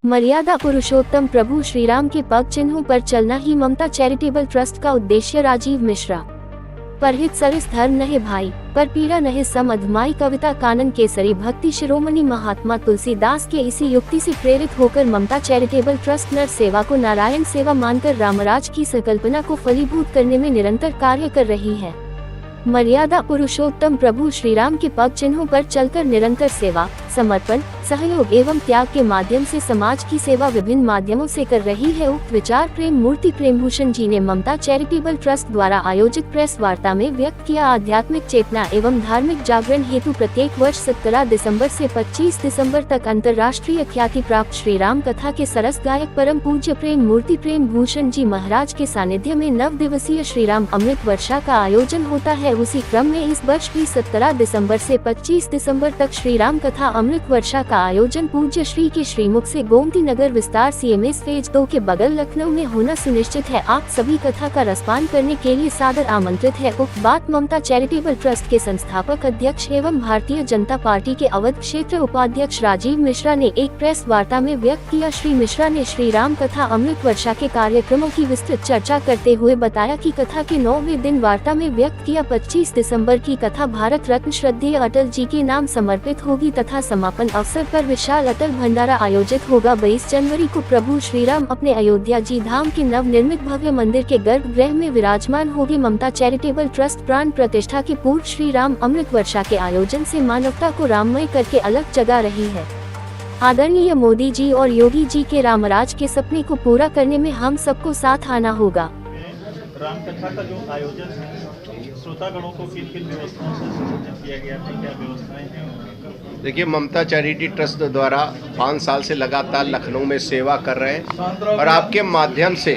मर्यादा पुरुषोत्तम प्रभु श्रीराम के पग चिन्हों पर चलना ही ममता चैरिटेबल ट्रस्ट का उद्देश्य। राजीव मिश्रा। परहित सरिस धर्म नहे भाई, पर पीड़ा नहे सम अधमाई। कविता कानन केसरी। भक्ति शिरोमणि महात्मा तुलसीदास के इसी युक्ति से प्रेरित होकर ममता चैरिटेबल ट्रस्ट नर सेवा को नारायण सेवा मानकर रामराज की संकल्पना को फलीभूत करने में निरंतर कार्य कर रही है। मर्यादा पुरुषोत्तम प्रभु श्रीराम के पग चिन्हों पर चलकर निरंतर सेवा, समर्पण, सहयोग एवं त्याग के माध्यम से समाज की सेवा विभिन्न माध्यमों से कर रही है। उक्त विचार प्रेम मूर्ति प्रेमभूषण जी ने ममता चैरिटेबल ट्रस्ट द्वारा आयोजित प्रेस वार्ता में व्यक्त किया। आध्यात्मिक चेतना एवं धार्मिक जागरण हेतु प्रत्येक वर्ष 17 दिसंबर से 25 दिसंबर तक अंतर्राष्ट्रीय ख्याति प्राप्त श्री राम कथा के सरस गायक परम पूज्य प्रेम मूर्ति प्रेम भूषण जी महाराज के सानिध्य में 9 दिवसीय श्री राम अमृत वर्षा का आयोजन होता है। उसी क्रम में इस वर्ष भी 17 दिसंबर से 25 दिसंबर तक श्री राम कथा अमृत वर्षा का आयोजन पूज्य श्री के श्रीमुख से गोमती नगर विस्तार CMS फेज 2 के बगल लखनऊ में होना सुनिश्चित है। आप सभी कथा का रसपान करने के लिए सादर आमंत्रित है। उक्त बात ममता चैरिटेबल ट्रस्ट के संस्थापक अध्यक्ष एवं भारतीय जनता पार्टी के अवध क्षेत्र उपाध्यक्ष राजीव मिश्रा ने एक प्रेस वार्ता में व्यक्त किया। श्री मिश्रा ने श्री राम कथा अमृत वर्षा के कार्यक्रमों की विस्तृत चर्चा करते हुए बताया कि कथा के 9वें दिन वार्ता में व्यक्त किया 25 दिसंबर की कथा भारत रत्न श्रद्धेय अटल जी के नाम समर्पित होगी तथा समापन अवसर पर विशाल अटल भंडारा आयोजित होगा। 22 जनवरी को प्रभु श्री राम अपने अयोध्या जी धाम के नव निर्मित भव्य मंदिर के गर्भगृह में विराजमान होगी। ममता चैरिटेबल ट्रस्ट प्राण प्रतिष्ठा के पूर्व श्री राम अमृत वर्षा के आयोजन से मानवता को राममय करके अलग जगा रही है। आदरणीय मोदी जी और योगी जी के रामराज के सपने को पूरा करने में हम सबको साथ आना होगा। राम कथा का जो आयोजन है, श्रोतागणों को किन किन व्यवस्थाओं से सुसज्जित किया गया है, क्या व्यवस्थाएं हैं? देखिए, ममता चैरिटी ट्रस्ट द्वारा 5 साल से लगातार लखनऊ में सेवा कर रहे हैं और आपके माध्यम से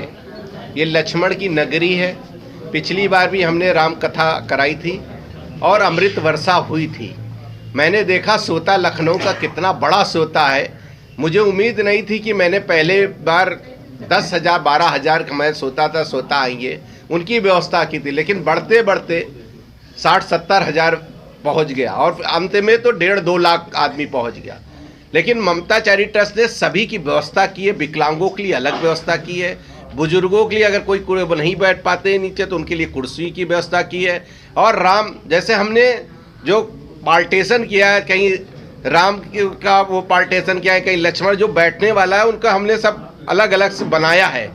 ये लक्ष्मण की नगरी है। पिछली बार भी हमने राम कथा कराई थी और अमृत वर्षा हुई थी। मैंने देखा सोता लखनऊ का कितना बड़ा सोता है। मुझे उम्मीद नहीं थी कि मैंने पहले बार 10,000 12,000 का मैं सोता आएंगे, उनकी व्यवस्था की थी, लेकिन बढ़ते बढ़ते 60-70 हज़ार पहुँच गया और अंत में तो 1.5-2 लाख आदमी पहुँच गया। लेकिन ममता चैरिटी ट्रस्ट ने सभी की व्यवस्था की है। विकलांगों के लिए अलग व्यवस्था की है, बुजुर्गों के लिए अगर कोई नहीं बैठ पाते नीचे तो उनके लिए कुर्सी की व्यवस्था की है। और राम जैसे हमने जो पार्टीशन किया है, कहीं राम का वो पार्टीशन किया है, कहीं लक्ष्मण जो बैठने वाला है उनका हमने सब अलग अलग से बनाया है।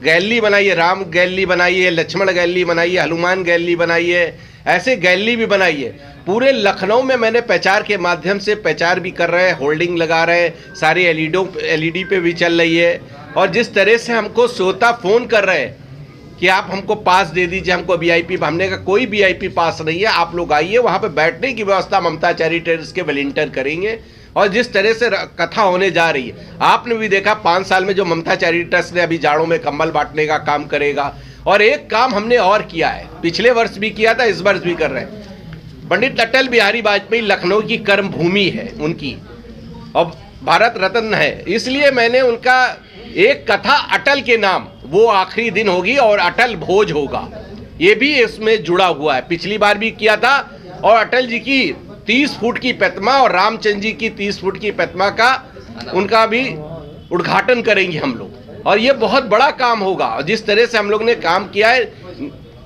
गैलरी बनाई है, राम गैलरी बनाई है, लक्ष्मण गैलरी बनाई है, हनुमान गैलरी बनाई है, ऐसे गैलरी भी बनाई है। पूरे लखनऊ में मैंने प्रचार के माध्यम से प्रचार भी कर रहे हैं, होल्डिंग लगा रहे हैं, सारी LED पे भी चल रही है। और जिस तरह से हमको श्रोता फ़ोन कर रहे हैं कि आप हमको पास दे दीजिए, हमको VIP, हमने का कोई VIP पास नहीं है, आप लोग आइए, वहाँ पे बैठने की व्यवस्था ममता चैरिटी ट्रस्ट के वॉलंटियर करेंगे। और जिस तरह से कथा होने जा रही है, आपने भी देखा 5 साल में जो ममता चैरिटी ट्रस्ट ने अभी जाड़ों में कंबल बांटने का काम करेगा। और एक काम हमने और किया है, पिछले वर्ष भी किया था, इस वर्ष भी कर रहे हैं। पंडित अटल बिहारी वाजपेयी लखनऊ की कर्म भूमि है उनकी, और भारत रत्न है, इसलिए मैंने उनका एक कथा अटल के नाम, वो आखिरी दिन होगी और अटल भोज होगा, ये भी इसमें जुड़ा हुआ है। पिछली बार भी किया था। और अटल जी की 30 फुट की प्रतिमा और रामचंद्र जी की 30 फुट की प्रतिमा का उनका भी उद्घाटन करेंगे हम लोग, और ये बहुत बड़ा काम होगा। और जिस तरह से हम लोग ने काम किया है,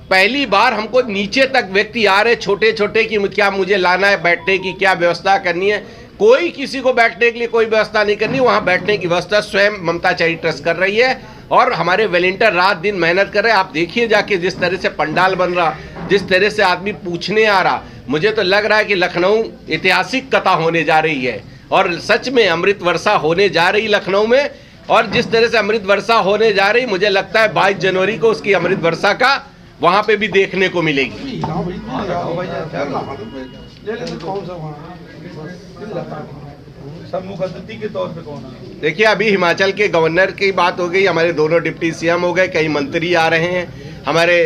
पहली बार हमको नीचे तक व्यक्ति आ रहे छोटे छोटे कि क्या मुझे लाना है, बैठने की क्या व्यवस्था करनी है। कोई किसी को बैठने के लिए कोई व्यवस्था नहीं करनी, वहाँ बैठने की व्यवस्था स्वयं ममता चैरिटी ट्रस्ट कर रही है। और हमारे वॉलंटियर रात दिन मेहनत कर रहे हैं। आप देखिए जाके जिस तरह से पंडाल बन रहा, जिस तरह से आदमी पूछने आ रहा, मुझे तो लग रहा है कि लखनऊ ऐतिहासिक कथा होने जा रही है और सच में अमृत वर्षा होने जा रही लखनऊ में। और जिस तरह से अमृत वर्षा होने जा रही, मुझे लगता है 22 जनवरी को उसकी अमृत वर्षा का वहाँ पे भी देखने को मिलेगी। के तौर पे कौन है? देखिए, अभी हिमाचल के गवर्नर की बात हो गई, हमारे दोनों डिप्टी CM हो गए, कई मंत्री आ रहे हैं, हमारे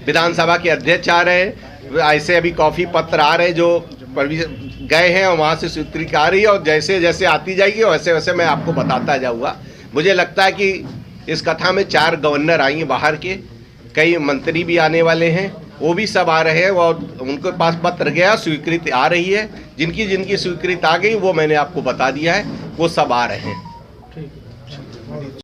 विधानसभा के अध्यक्ष आ रहे हैं, ऐसे अभी कॉफ़ी पत्र आ रहे हैं जो गए हैं और वहाँ से स्वीकृति आ रही है। और जैसे जैसे आती जाएगी वैसे वैसे मैं आपको बताता जाऊँगा। मुझे लगता है कि इस कथा में 4 गवर्नर आएंगे बाहर के, कई मंत्री भी आने वाले हैं, वो भी सब आ रहे हैं और उनके पास पत्र गया, स्वीकृति आ रही है। जिनकी जिनकी स्वीकृति आ गई वो मैंने आपको बता दिया है, वो सब आ रहे हैं। हमारी